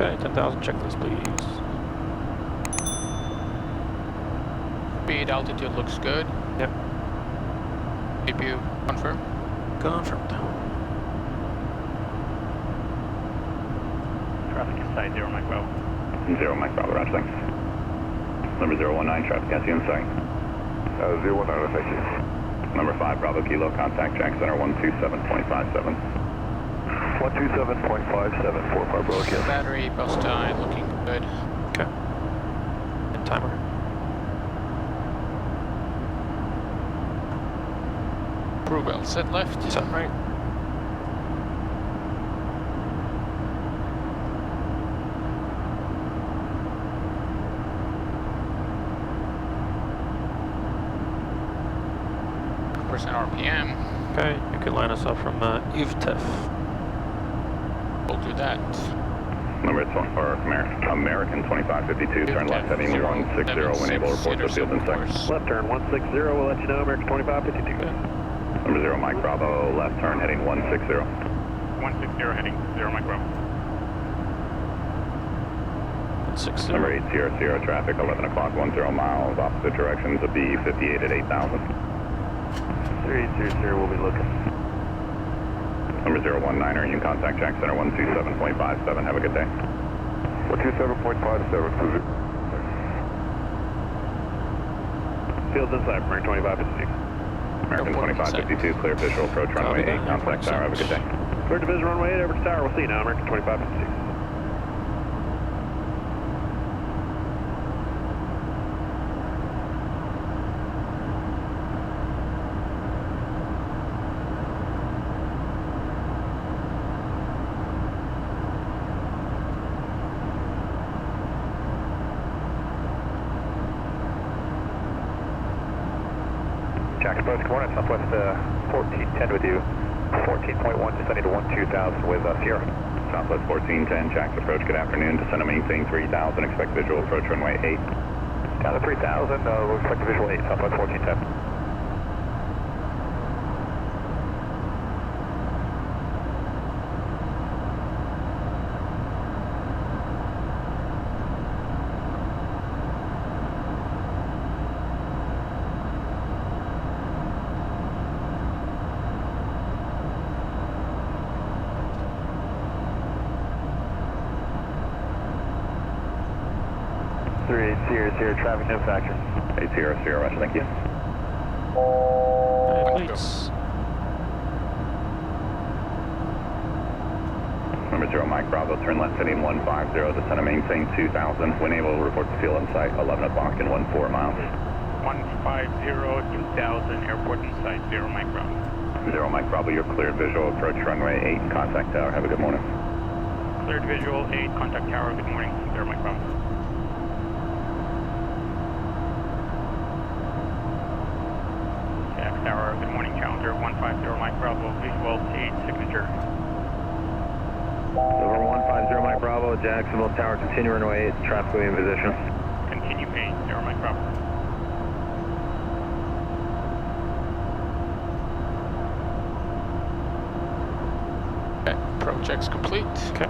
Okay, 10,000 checklist, please. Speed, altitude looks good. Yep. CPU, confirm. Confirmed. Traffic inside 0 Mike Bravo. 0 Mike Bravo, roger, thanks. Number 019, traffic got you in sight. 019, thank you. Number 5, Bravo Kilo, contact Jack Center 127.57. 127.57, 45 Bravo Kilo. Battery, bus time, looking good. Okay. And timer. Crew bell, set left. Set right. Percent RPM. Okay, you can line us up from UVTEF. We'll do that. Number 20, or American 2552, turn left heading 160, when able, report to field in sight. Left turn 160, we'll let you know, American 2552. Okay. Number 0 Mike Bravo, left turn heading 160. 160 heading 0 Mike Bravo. 160. Number 8 Sierra Sierra, traffic 11 o'clock, 10 miles, opposite directions of B58 at 8,000. 3800, we'll be looking. Number 019er, you can contact Jack Center 127.57. Have a good day. 127.57, Fields inside, American 2552. American 2552, clear visual, approach runway 8, contact tower. Have a good day. Clear division runway 8, over to tower, we'll see you now, American 2552. Jack approach, good morning, Southwest 1410 with you. 14.1 descending to 12,000 with Sierra. Southwest 1410, Jack's approach, good afternoon. Descend to maintain 3000, expect visual approach runway 8. Down to 3,000, we'll expect a visual 8, Southwest 1410. Sierra, traffic no factor. 8 Sierra Sierra, roger, thank you. Plates. Number 0 Mike Bravo, turn left heading 150, descend to maintain 2000. When able, report to field in sight 11 o'clock and 14 miles. 150, 2000, airport in sight, 0 Mike Bravo. 0 Mike Bravo, you're cleared visual, approach runway 8, contact tower. Have a good morning. Cleared visual 8, contact tower, good morning, 0 Mike Bravo. Jack Tower, good morning, Challenger 150 Mike Bravo, visual 8, signature. Over 150 Mike Bravo, Jacksonville Tower, continue runway 8, traffic will be in position. Continue 8, 0 Mike Bravo. Okay, pro checks complete. Okay.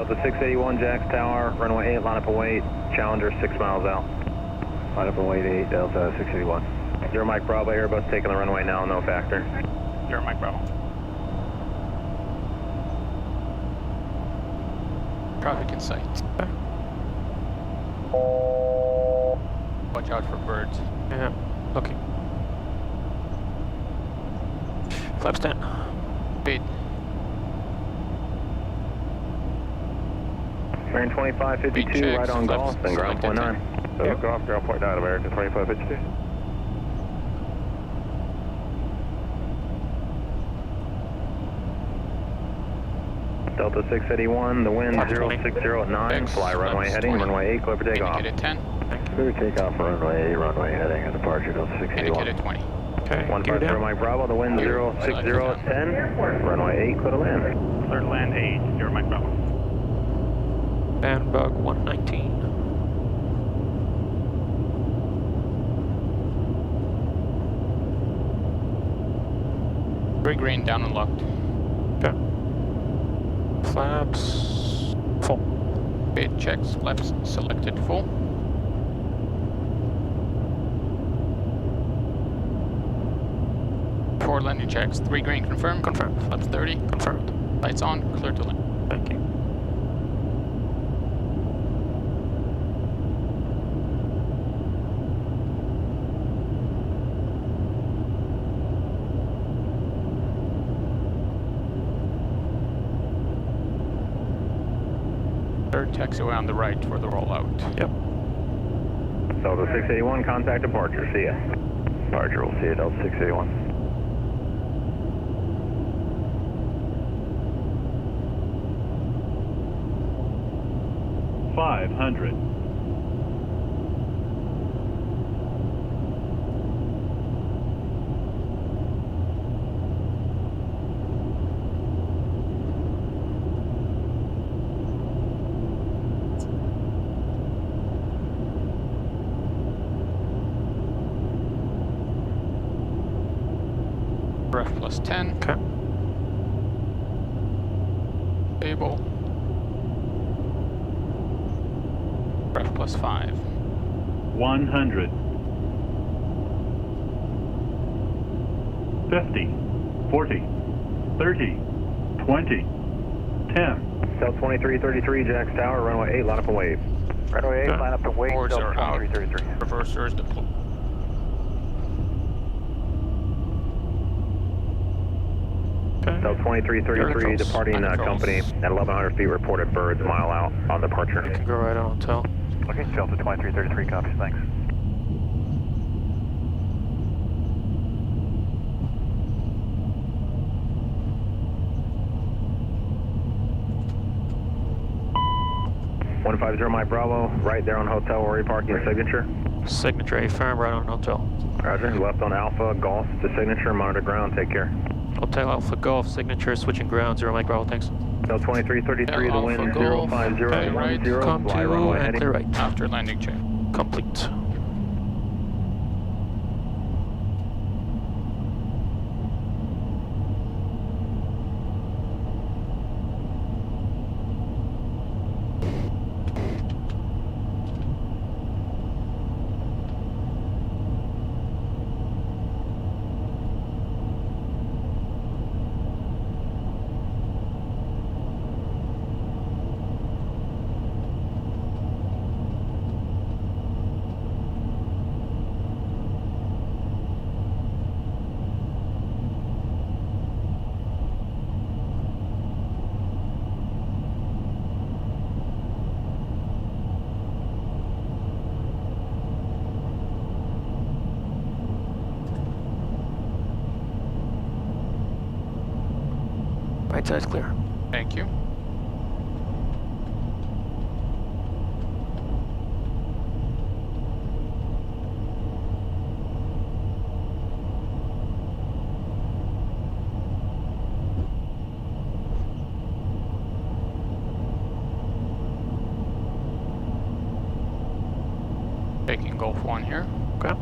Delta 681, Jax Tower, runway 8, line up and wait. Challenger 6 miles out. Line up and wait 8, Delta 681. 0 Mike Bravo, Airbus taking the runway now, no factor. 0 Mike Bravo. Traffic in sight. Watch out for birds. Yeah, looking. Flaps 10. Speed. Bearing 2552, right on Flaps golf, and ground point 9. So golf, ground point 9, American 2552. Delta 681, the wind Flaps 20. 060 at 9, fly runway heading, 20. runway 8, clear for takeoff. Indicated 10. Clear takeoff for runway 8, runway heading, and departure Delta 681. Indicated 20. Okay, gear 150 down. Mike Bravo, the wind 060 at 10, runway 8, clear to land. Clear to land 8, 0 Mike Bravo. And bug 119. Big green down and locked. Okay. Flaps full. Speed checks. Flaps selected full. Four landing checks. 3 green confirmed. Confirmed. Flaps 30. Confirmed. Lights on. Clear to land. Thank you. Third taxiway on the right for the rollout. Yep. Delta 681, contact departure, see ya. Departure, we'll see you, Delta 681. Ref plus 10. Okay. Stable. Ref plus 5. 100. 50. 40. 30. 20. 10. Delta 2333, Jax Tower, runway 8, line up and wave. Runway 8, Okay. line up and wait, Boards Delta are out. 2333. Reversers deployed. Okay. Delta 2333, Controls. departing Controls. company at 1100 feet, reported birds, a mile out on departure. Can go right on hotel. Okay, Delta 2333 copies, thanks. One 150 Mike Bravo, right there on hotel, where are you parking, signature? Signature A firm right on hotel. Roger, left on Alpha, Golf to signature, monitor ground, take care. Hotel Alpha Golf, signature, switching ground, 0 Mike Bravo, thanks. Delta 2333, the Alpha wind Golf, 05010, right, Come fly to runway and heading. clear right. After landing check. Complete. Right side's clear. Thank you. Taking Golf 1 here. Okay.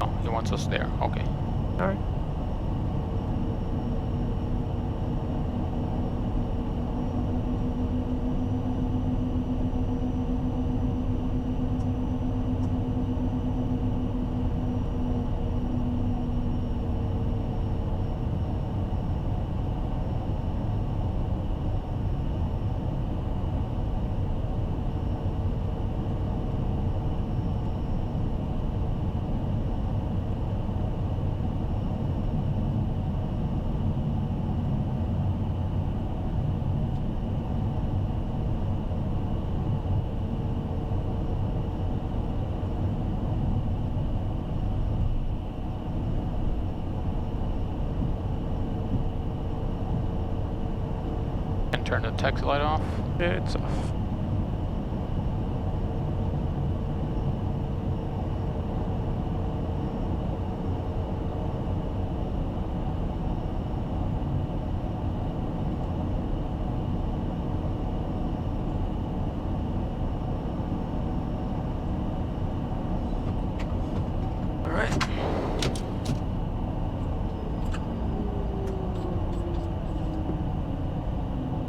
Oh, you wants us there. Okay. All right. And turn the taxi light off. It's off.